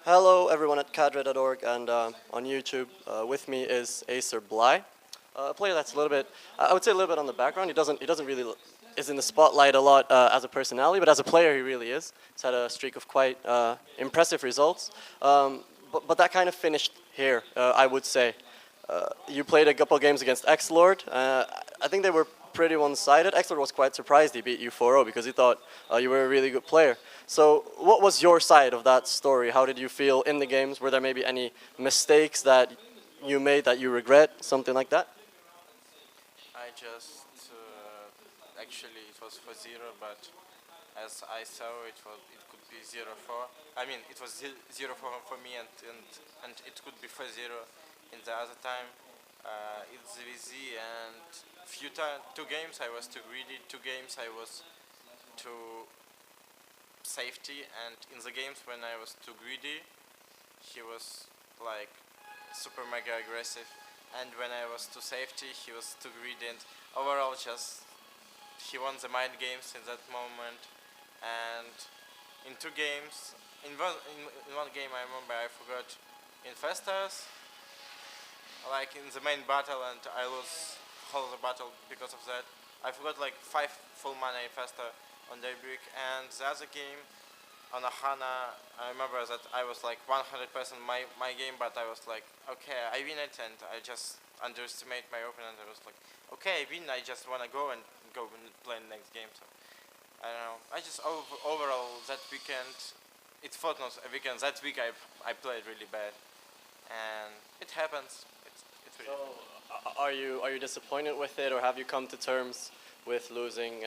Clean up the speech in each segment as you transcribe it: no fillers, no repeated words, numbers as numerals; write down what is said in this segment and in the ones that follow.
Hello everyone at cadre.org and on YouTube. With me is Acer Bly, a player that's a little bit, I would say a little bit on the background. He doesn't really is in the spotlight a lot as a personality, but as a player he really is. He's had a streak of quite impressive results. But that kind of finished here, I would say. You played a couple games against X-Lord. I think they were pretty one-sided. X-Lord was quite surprised he beat you 4-0 because he thought you were a really good player. So what was your side of that story? How did you feel in the games? Were there maybe any mistakes that you made that you regret, something like that? I just actually it was for 0, but as I saw it could be 0-4. I mean it was 0-4 for me and it could be 4-0 in the other time. It's VZ and two games I was too greedy. 2 games I was too safety, and in the games when I was too greedy, he was like super mega aggressive, and when I was too safety, he was too greedy, and overall just he won the mind games in that moment. And in 2 games, in one game I remember I forgot in Festas, like in the main battle, and I lost whole the battle because of that. I forgot like 5 full mana in Festa on Daybreak, and the other game on Ahana, I remember that I was like 100% my game, but I was like, okay, I win it, and I just underestimate my opponent. I was like, okay, I win, I just want to go and play the next game. So I don't know. I just overall that weekend, it felt not a weekend. That week I played really bad, and it happens. It's really. So are you disappointed with it, or have you come to terms with losing,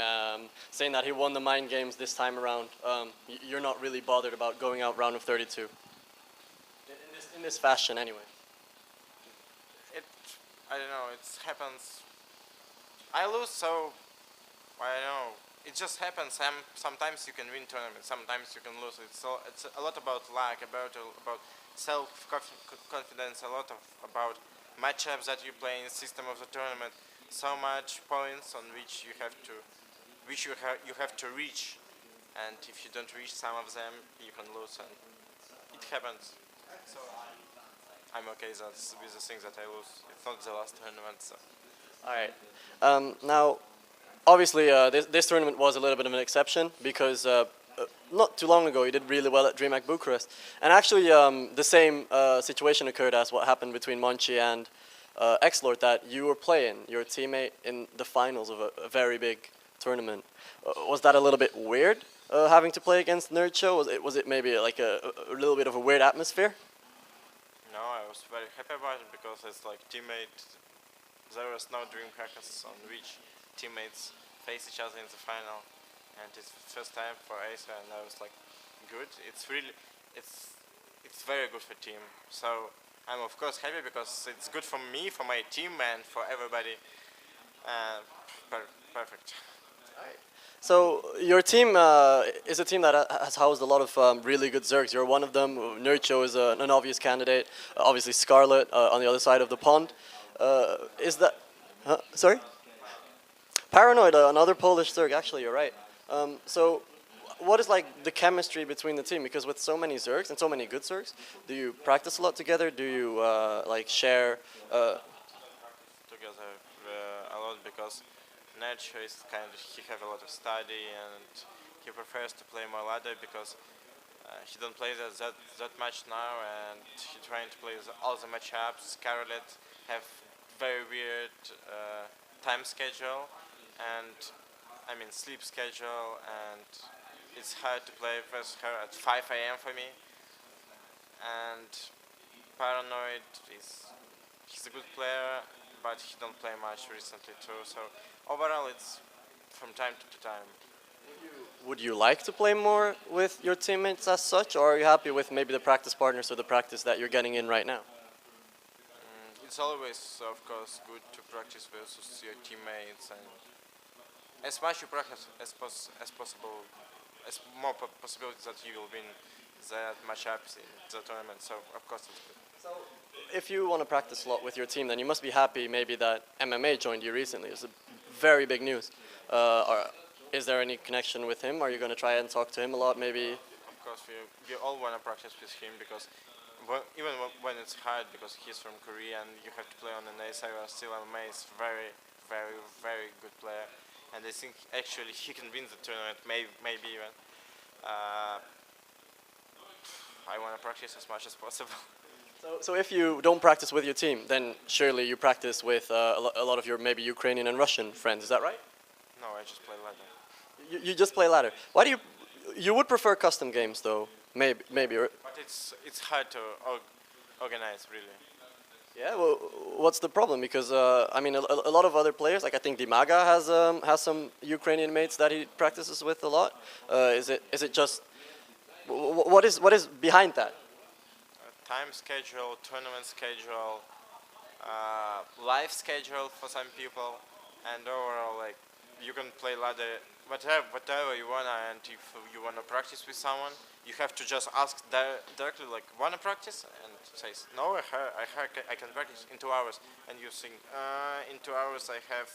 saying that he won the mind games this time around? You're not really bothered about going out round of 32 in this fashion anyway. It I don't know. It happens. I lose, so I don't know. It just happens. Sometimes you can win tournaments, sometimes you can lose. It's a lot about luck, about self confidence, a lot about matchups that you play in the system of the tournament. So much points on which you have to reach, and if you don't reach some of them, you can lose, and it happens. So I'm okay with the things that I lose. It's not the last tournament, so. All right. Now, obviously, this tournament was a little bit of an exception because not too long ago you did really well at DreamHack Bucharest, and actually the same situation occurred as what happened between Monchi and X-Lord, that you were playing your teammate in the finals of a very big tournament. Was that a little bit weird, having to play against Nerd Was it maybe like a little bit of a weird atmosphere? No, I was very happy about it because it's like teammate. There was no dream hackers on which teammates face each other in the final, and it's the first time for Acer, and I was like, good. It's very good for team. So I'm of course happy because it's good for me, for my team, and for everybody. Perfect. So your team is a team that has housed a lot of really good Zergs. You're one of them. Nerdcho is an obvious candidate. Obviously Scarlet on the other side of the pond. Is that... sorry? Paranoid, another Polish Zerg. Actually, you're right. So what is like the chemistry between the team? Because with so many Zergs and so many good Zergs, do you practice a lot together? Do you like share? Together a lot because Nerdcho is he have a lot of study, and he prefers to play more ladder because he don't play that much now, and he trying to play all the matchups. Scarlet have very weird time schedule, and I mean sleep schedule, and it's hard to play with her at 5 a.m. for me. And Paranoid he's a good player, but he don't play much recently too. So overall, it's from time to time. Would you like to play more with your teammates as such, or are you happy with maybe the practice partners or the practice that you're getting in right now? It's always, of course, good to practice versus your teammates, and as much you practice as possible, as more possibilities that you will win that matchups in the tournament. So of course it's good. So if you want to practice a lot with your team, then you must be happy maybe that MMA joined you recently. It's a very big news. Is there any connection with him? Are you going to try and talk to him a lot maybe? course, we all want to practice with him because even when it's hard, because he's from Korea and you have to play on an Acer, still MMA is very, very, very good player, and I think actually he can win the tournament, maybe even. I want to practice as much as possible. So if you don't practice with your team, then surely you practice with a lot of your maybe Ukrainian and Russian friends. Is that right? No, I just play ladder. You just play ladder. Why do you would prefer custom games though? Maybe. Or, But it's hard to organize, really. yeah. Well, what's the problem? Because I mean, a lot of other players, like I think Dimaga has some Ukrainian mates that he practices with a lot. Is it just what is behind that? Time schedule, tournament schedule, live schedule for some people, and overall, like, you can play ladder whatever you wanna, and if you wanna practice with someone, you have to just ask directly, like, wanna practice, and says no, I can practice in 2 hours, and you think in 2 hours I have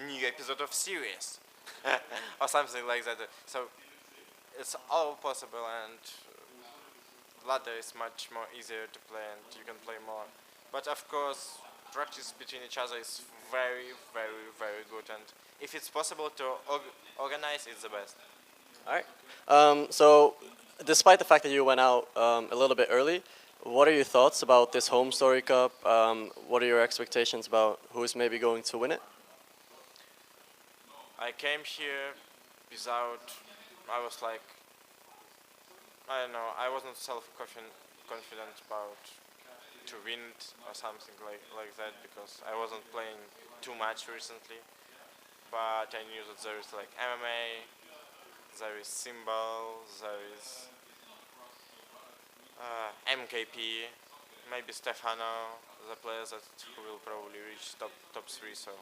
new episode of series or something like that. So it's all possible, and ladder is much more easier to play and you can play more. But of course, practice between each other is very, very, very good, and if it's possible to organize, it's the best. All right. So, despite the fact that you went out a little bit early, what are your thoughts about this Home Story Cup? What are your expectations about who's maybe going to win it? I came here without, I was like, I don't know, I wasn't confident about to win it or something like that, because I wasn't playing too much recently. But I knew that there is like MMA, there is Symbol, there is MKP, maybe Stefano, the players that who will probably reach top 3. So.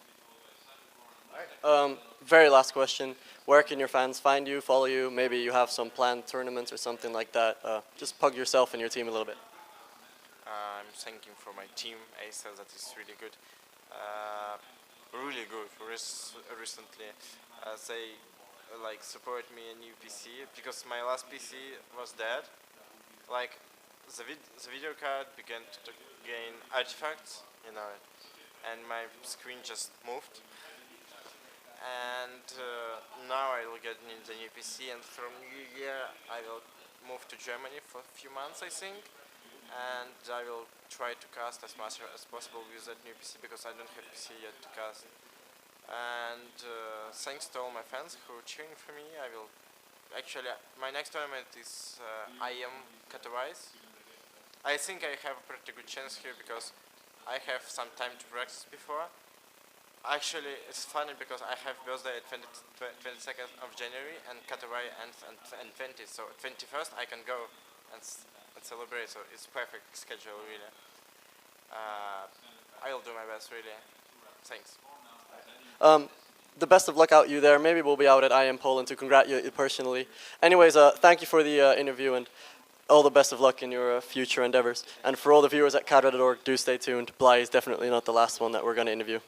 Very last question. Where can your fans find you, follow you? Maybe you have some planned tournaments or something like that. Just plug yourself and your team a little bit. I'm thanking for my team, Acer, that is really good. Really good recently. They like support me a new PC, because my last PC was dead. Like the video card began to gain artifacts, you know, and my screen just moved. And now I will get the new PC, and from New Year I will move to Germany for a few months, I think, and I will try to cast as much as possible with that new PC, because I don't have PC yet to cast. And thanks to all my fans who are cheering for me. I will actually, my next tournament is IM Katowice. I think I have a pretty good chance here, because I have some time to practice before. Actually, it's funny because I have birthday at 22nd of January, and Katowice ends on 20th, so 21st I can go and celebrate, so it's perfect schedule, really. I'll do my best, really. Thanks. The best of luck out you there. Maybe we'll be out at IM Poland to congratulate you personally. Anyways, thank you for the interview, and all the best of luck in your future endeavors. And for all the viewers at cadre.org, do stay tuned. Bly is definitely not the last one that we're going to interview.